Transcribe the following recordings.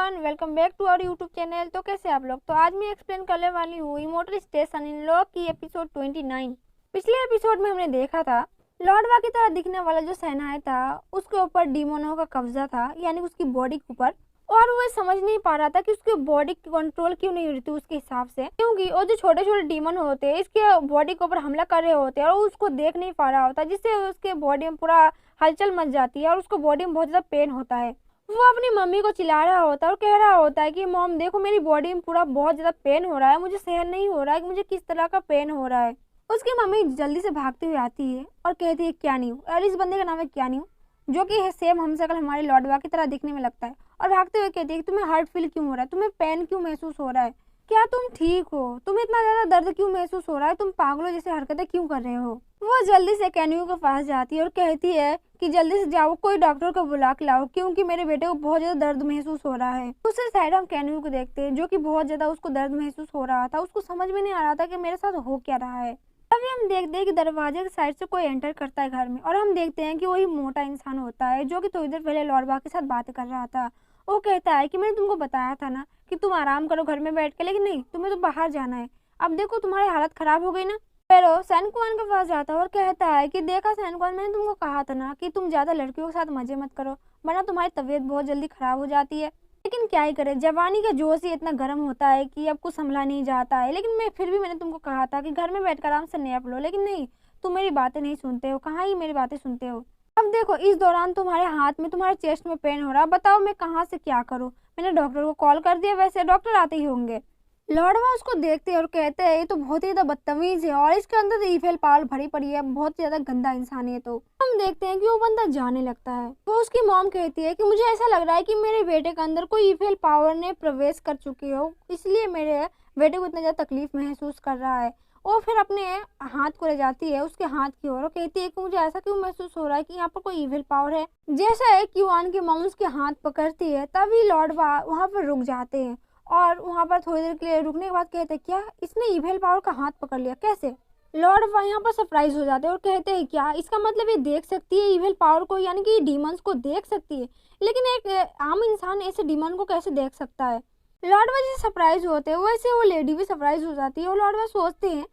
Everyone, welcome back to our YouTube channel. तो कैसे आप लोग। तो आज मैं एक्सप्लेन करने वाली हूँ इमोर्टल स्टेशन इन लॉ की एपिसोड 29। पिछले एपिसोड में हमने देखा था लॉर्डवा की तरह दिखने वाला जो सेनाए था उसके ऊपर डीमोनों का कब्जा था, यानी उसकी बॉडी के ऊपर। और वो समझ नहीं पा रहा था कि उसकी बॉडी की कंट्रोल क्यों नहीं होती उसके हिसाब से, क्योंकि वो जो छोटे छोटे डीमन होते हैं इसके बॉडी के ऊपर हमला कर रहे होते हैं और उसको देख नहीं पा रहा होता, जिससे उसके बॉडी में पूरा हलचल मच जाती है और उसको बॉडी में बहुत ज्यादा पेन होता है। वो अपनी मम्मी को चिल्ला रहा होता है और कह रहा होता है कि मॉम देखो मेरी बॉडी में पूरा बहुत ज्यादा पेन हो रहा है, मुझे सहन नहीं हो रहा है कि मुझे किस तरह का पेन हो रहा है। उसकी मम्मी जल्दी से भागती हुई आती है और कहती है क्या नहीं, और इस बंदे का नाम है क्या नहीं, जो कि सेम हम शकल हमारे लॉर्डवा की तरह दिखने में लगता है। और भागते हुए कहती है कि तुम्हें हार्ट फील क्यों हो रहा है, तुम्हें पेन क्यों महसूस हो रहा है, क्या तुम ठीक हो, तुम्हें इतना ज्यादा दर्द क्यों महसूस हो रहा है, तुम पागलों जैसे हरकतें क्यों कर रहे हो। वो जल्दी से कैन्यू के पास जाती है और कहती है कि जल्दी से जाओ कोई डॉक्टर को बुला के लाओ, क्योंकि मेरे बेटे को बहुत ज्यादा दर्द महसूस हो रहा है। दूसरी साइड हम कैन्यू को देखते हैं जो कि बहुत ज्यादा उसको दर्द महसूस हो रहा था, उसको समझ में नहीं आ रहा था कि मेरे साथ हो क्या रहा है। तभी हम देखते हैं कि दरवाजे के साइड से कोई एंटर करता है घर में, और हम देखते हैं कि वही मोटा इंसान होता है जो कि थोड़ी देर पहले लॉर्डवा के साथ बातें कर रहा था। वो कहता है कि मैंने तुमको बताया था ना कि तुम आराम करो घर में बैठ के, लेकिन नहीं, तुम्हें तो बाहर जाना है। अब देखो तुम्हारी हालत खराब हो गई ना। फेरो सैनकुआन के पास जाता है और कहता है कि देखा सैनकुआन, मैंने तुमको कहा था ना कि तुम ज्यादा लड़कियों के साथ मजे मत करो, वरना तुम्हारी तबीयत बहुत जल्दी खराब हो जाती है। लेकिन क्या ही करे, जवानी का जोश ही इतना गर्म होता है कि अब कुछ संभला नहीं जाता है। लेकिन मैं फिर भी मैंने तुमको कहा था कि घर में बैठकर आराम से नैप लो, लेकिन नहीं, तुम मेरी बातें नहीं सुनते हो, कहाँ ही मेरी बातें सुनते हो। अब देखो इस दौरान तुम्हारे हाथ में, तुम्हारे चेस्ट में पेन हो रहा है, बताओ मैं कहाँ से क्या करूँ। मैंने डॉक्टर को कॉल कर दिया, वैसे डॉक्टर आते ही होंगे। लॉर्डवा उसको देखते हैं और कहते हैं ये तो बहुत ही ज्यादा बदतमीज है और इसके अंदर ईफेल पावर भरी पड़ी है, बहुत ज्यादा गंदा इंसान है। तो हम देखते हैं कि वो बंदा जाने लगता है। वो उसकी मॉम कहती है कि मुझे ऐसा लग रहा है कि मेरे बेटे के अंदर कोई ईफेल पावर ने प्रवेश कर चुकी हो, इसलिए मेरे बेटे को इतना ज्यादा तकलीफ महसूस कर रहा है। वो फिर अपने हाथ को ले जाती है उसके हाथ की ओर और कहती है कि मुझे ऐसा क्यों महसूस हो रहा है कि यहाँ पर कोई इविल पावर है। जैसा है कि वान की मॉम उसके हाथ पकड़ती है, तभी लॉर्डवा वहाँ पर रुक जाते हैं और वहाँ पर थोड़ी देर के लिए रुकने के बाद कहते हैं क्या इसने इविल पावर का हाथ पकड़ लिया, कैसे। लॉर्डवा यहाँ पर सरप्राइज हो जाते हैं और कहते हैं क्या इसका मतलब ये देख सकती है इविल पावर को, यानी कि डीमंस को देख सकती है, लेकिन एक आम इंसान ऐसे डीमन को कैसे देख सकता है। लॉर्डवा जैसे सरप्राइज होते हैं वैसे वो लेडी भी सरप्राइज हो जाती है और लॉर्डवा सोचते हैं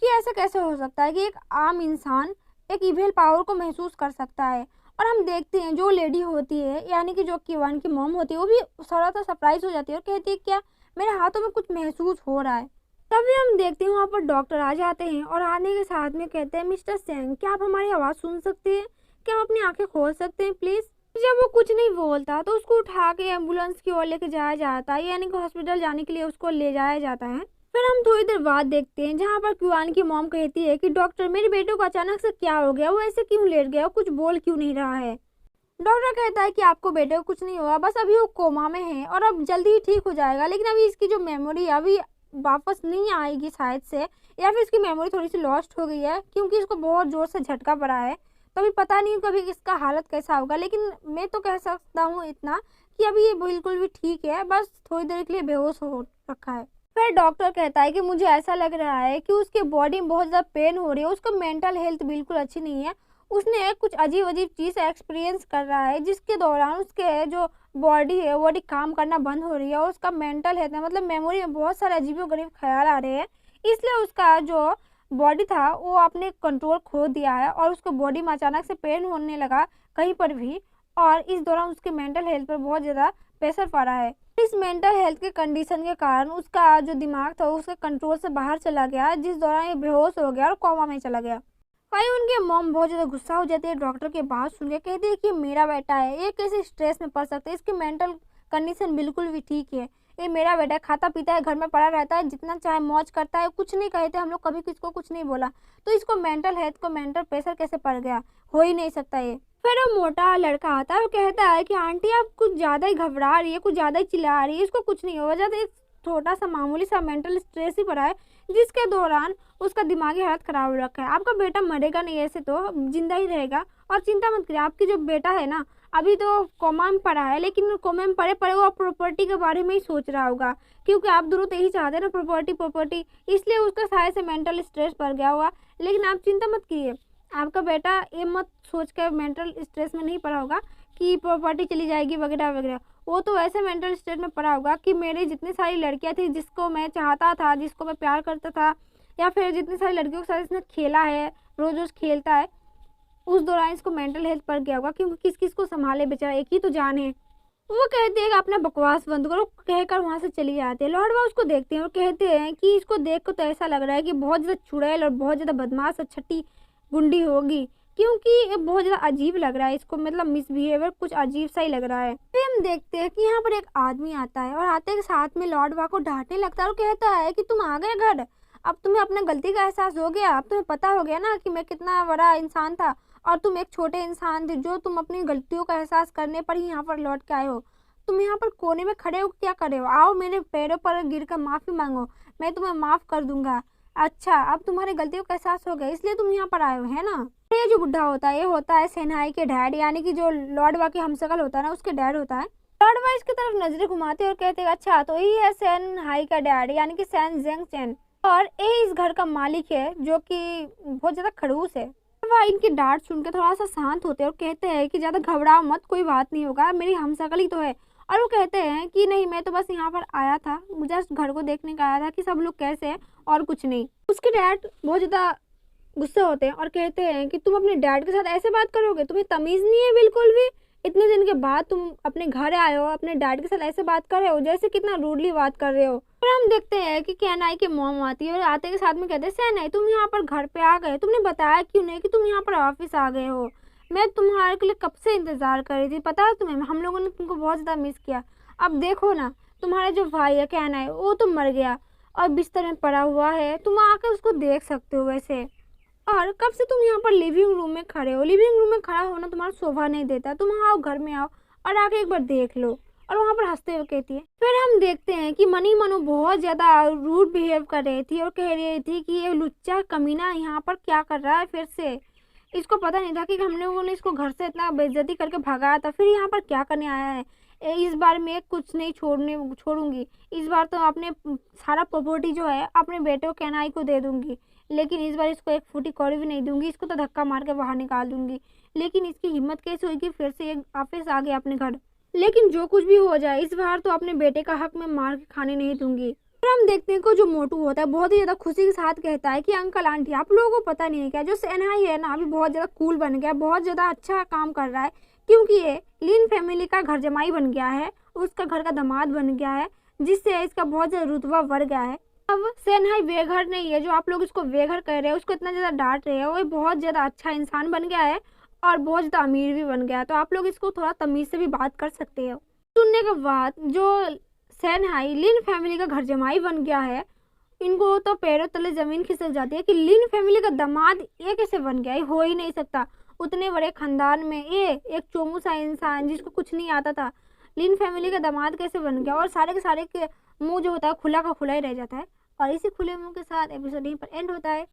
कि ऐसा कैसे हो सकता है कि एक आम इंसान एक इविल पावर को महसूस कर सकता है। और हम देखते हैं जो लेडी होती है, यानी कि जो किवान की मॉम होती है, वो भी थोड़ा सा सरप्राइज हो जाती है और कहती है क्या मेरे हाथों में कुछ महसूस हो रहा है। तभी हम देखते हैं वहाँ पर डॉक्टर आ जाते हैं और आने के साथ में कहते हैं मिस्टर सेंग क्या आप हमारी आवाज़ सुन सकते हैं, क्या आप अपनी आंखें खोल सकते हैं प्लीज़। जब वो कुछ नहीं बोलता तो उसको उठा के एम्बुलेंस की ओर लेके जाया जाता है, यानी कि हॉस्पिटल जाने के लिए उसको ले जाया जाता है। फिर हम थोड़ी देर बाद देखते हैं जहाँ पर क्यूआन की मॉम कहती है कि डॉक्टर मेरे बेटे को अचानक से क्या हो गया, वो ऐसे क्यों लेट गया, कुछ बोल क्यों नहीं रहा है। डॉक्टर कहता है कि आपको बेटे को कुछ नहीं हुआ, बस अभी वो कोमा में है और अब जल्दी ही ठीक हो जाएगा, लेकिन अभी इसकी जो मेमोरी है अभी वापस नहीं आएगी शायद से, या फिर इसकी मेमोरी थोड़ी सी लॉस्ट हो गई है क्योंकि इसको बहुत जोर से झटका पड़ा है। तो अभी पता नहीं कभी इसका हालत कैसा होगा, लेकिन मैं तो कह सकता हूँ इतना कि अभी ये बिल्कुल भी ठीक है, बस थोड़ी देर के लिए बेहोश हो रखा है। फिर डॉक्टर कहता है कि मुझे ऐसा लग रहा है कि उसके बॉडी में बहुत ज़्यादा पेन हो रही है, उसका मेंटल हेल्थ बिल्कुल अच्छी नहीं है, उसने कुछ अजीब अजीब चीज़ एक्सपीरियंस कर रहा है जिसके दौरान उसके जो बॉडी है बॉडी काम करना बंद हो रही है और उसका मेंटल हेल्थ मतलब मेमोरी में बहुत सारे अजीबोगरीब ख्याल आ रहे हैं, इसलिए उसका जो बॉडी था वो अपने कंट्रोल खो दिया है और उसको बॉडी में अचानक से पेन होने लगा कहीं पर भी, और इस दौरान उसके मेंटल हेल्थ पर बहुत ज़्यादा प्रेशर पड़ा है। इस मेंटल हेल्थ के कंडीशन के कारण उसका जो दिमाग था उसके कंट्रोल से बाहर चला गया, जिस दौरान ये बेहोश हो गया और कोमा में चला गया। भाई उनके मॉम बहुत ज़्यादा गुस्सा हो जाती है डॉक्टर की बात सुन के, कहती है कि मेरा बेटा है, ये कैसे स्ट्रेस में पड़ सकता है, इसकी मेंटल कंडीशन बिल्कुल भी ठीक है, ये मेरा बेटा खाता पीता है, घर में पड़ा रहता है, जितना चाहे मौज करता है, कुछ नहीं कहते हम लोग, कभी किसको कुछ नहीं बोला, तो इसको मेंटल हेल्थ को मेंटल प्रेशर कैसे पड़ गया, हो ही नहीं सकता ये। फिर वो मोटा लड़का आता है और कहता है कि आंटी आप कुछ ज़्यादा ही घबरा रही है, कुछ ज़्यादा ही चिल्ला रही है, इसको कुछ नहीं होगा, ज़्यादा छोटा सा मामूली सा मेंटल स्ट्रेस ही पड़ा है जिसके दौरान उसका दिमागी हालत खराब हो रखा है, आपका बेटा मरेगा नहीं, ऐसे तो जिंदा ही रहेगा। और चिंता मत करिए, आपकी जो बेटा है ना अभी तो कोमा में पड़ा है, लेकिन कोमा में पड़े वो प्रॉपर्टी के बारे में ही सोच रहा होगा, क्योंकि आप दोनों तो यही चाहते हैं ना प्रॉपर्टी, इसलिए उसका शायद से मेंटल स्ट्रेस पड़ गया होगा। लेकिन आप चिंता मत कीजिए, आपका बेटा ये मत सोच कर मेंटल स्ट्रेस में नहीं पड़ा होगा कि प्रॉपर्टी चली जाएगी वगैरह वगैरह, वो तो ऐसे मेंटल स्टेट में पड़ा होगा कि मेरी जितनी सारी लड़कियां थी जिसको मैं चाहता था, जिसको मैं प्यार करता था, या फिर जितनी सारी लड़कियों के साथ इसने खेला है, रोज रोज खेलता है, उस दौरान इसको मेंटल हेल्थ पड़ गया होगा, क्योंकि किस किस को संभाले, बेचारा एक ही तो जान है। वो कहते हैं कि अपना बकवास बंद करो, कहकर वहां से चली जाते हैं। लॉर्ड वाह उसको देखते हैं और कहते हैं कि इसको देख कर तो ऐसा लग रहा है कि बहुत ज्यादा चुड़ैल और बहुत ज्यादा बदमाश और छठी गुंडी होगी, क्योंकि ये बहुत ज्यादा अजीब लग रहा है इसको, मतलब मिसबिहेवियर कुछ अजीब सा ही लग रहा है। फिर हम देखते हैं कि यहाँ पर एक आदमी आता है और आते के साथ में लॉर्ड वाह को डांटने लगता है और कहता है कि तुम आ गए घर, अब तुम्हें अपने गलती का एहसास हो गया, अब तुम्हें पता हो गया ना कि मैं कितना बड़ा इंसान था और तुम एक छोटे इंसान थे, जो तुम अपनी गलतियों का एहसास करने पर ही यहाँ पर लौट के आए हो। तुम यहाँ पर कोने में खड़े हो क्या कर रहे हो? आओ मेरे पैरों पर गिरकर माफी मांगो, मैं तुम्हें माफ कर दूंगा। अच्छा, अब तुम्हारी गलतियों का एहसास हो गया, इसलिए तुम यहाँ पर आए हो, है ना? ये जो बुढ़ा होता है, ये होता है सेनहाई के डैड, यानी कि जो लॉर्ड वाह के हमशक्ल होता है ना, उसके डैड होता है। लॉर्ड वाह इसकी तरफ नजरें घुमाते और कहते हैं अच्छा तो यही है सेनहाई का डैड, यानी कि सैन जेंग चैन, और ये इस घर का मालिक है, जो कि बहुत ज्यादा खड़ूस है। वह इनकी डांट सुनकर थोड़ा सा शांत होते हैं और कहते हैं कि ज्यादा घबराओ मत, कोई बात नहीं होगा, मेरी हमशक्ल ही तो है। और वो कहते हैं कि नहीं, मैं तो बस यहाँ पर आया था, जस्ट घर को देखने का आया था कि सब लोग कैसे हैं, और कुछ नहीं। उसके डैड बहुत ज्यादा गुस्से होते हैं और कहते हैं कि तुम अपने डैड के साथ ऐसे बात करोगे, तुम्हें तमीज नहीं है बिल्कुल भी? इतने दिन के बाद तुम अपने घर आए हो, अपने डैड के साथ ऐसे बात कर रहे हो, जैसे कितना रूडली बात कर रहे हो। फिर हम देखते हैं कि कैनाई की मॉम आती है और आते के साथ में कहते हैं सैनाई तुम यहाँ पर घर पे आ गए, तुमने बताया क्यों नहीं कि तुम यहाँ पर ऑफिस आ गए हो? मैं तुम्हारे के लिए कब से इंतजार कर रही थी, पता है तुम्हें, हम लोगों ने तुमको बहुत ज्यादा मिस किया। अब देखो ना, तुम्हारा जो भाई है कैनाई, वो तो मर गया और बिस्तर में पड़ा हुआ है, तुम आके उसको देख सकते हो वैसे। और कब से तुम यहाँ पर लिविंग रूम में खड़े हो? लिविंग रूम में खड़ा होना तुम्हारा शोभा नहीं देता, तुम आओ घर में आओ और आके एक बार देख लो। और वहाँ पर हंसते हुए कहती है। फिर हम देखते हैं कि मनी मनु बहुत ज्यादा रूड बिहेव कर रही थी और कह रही थी कि ये लुच्चा कमीना यहाँ पर क्या कर रहा है फिर से। इसको पता नहीं था कि हम लोगों ने इसको घर से इतना बेइज्जती करके भगाया था, फिर यहाँ पर क्या करने आया है। इस बार मैं कुछ नहीं छोड़ूंगी, इस बार तो अपने सारा प्रॉपर्टी जो है अपने बेटे को कैनाई को दे दूंगी, लेकिन इस बार इसको एक फूटी कौड़ी भी नहीं दूंगी, इसको तो धक्का मार के बाहर निकाल दूंगी। लेकिन इसकी हिम्मत कैसे हुई कि फिर से ये वापस आ गया अपने घर। लेकिन जो कुछ भी हो जाए, इस बार तो अपने बेटे का हक में मार के खाने नहीं दूंगी। फिर हम देखते हैं कि जो मोटू होता है बहुत ही ज्यादा खुशी के साथ कहता है कि अंकल आंटी आप लोगों को पता नहीं है क्या, जो सेनहाई है ना अभी बहुत ज्यादा कूल बन गया, बहुत ज्यादा अच्छा काम कर रहा है, क्योंकि ये लिन फैमिली का घर जमाई बन गया है, उसका घर का दामाद बन गया है, जिससे इसका बहुत ज्यादा रुतबा बढ़ गया है। अब सेनहाई बेघर नहीं है, जो आप लोग इसको बेघर कह रहे हैं, उसको इतना ज्यादा डांट रहे हैं, वो बहुत ज्यादा अच्छा इंसान बन गया है और बहुत ज्यादा अमीर भी बन गया है, तो आप लोग इसको थोड़ा तमीज से भी बात कर सकते हो। सुनने के बाद जो सेनहाई लिन फैमिली का घर जमाई बन गया है, इनको तो पैरों तले जमीन खिसक जाती है कि लिन फैमिली का दामाद ये कैसे बन गया, ये हो ही नहीं सकता। उतने बड़े खानदान में ये एक चोमू सा इंसान जिसको कुछ नहीं आता था, लिन फैमिली का दामाद कैसे बन गया? और सारे के सारे के मुंह जो होता है खुला का खुला ही रह जाता है। और इसी खुले मुंह के साथ एपिसोड यहीं पर एंड होता है।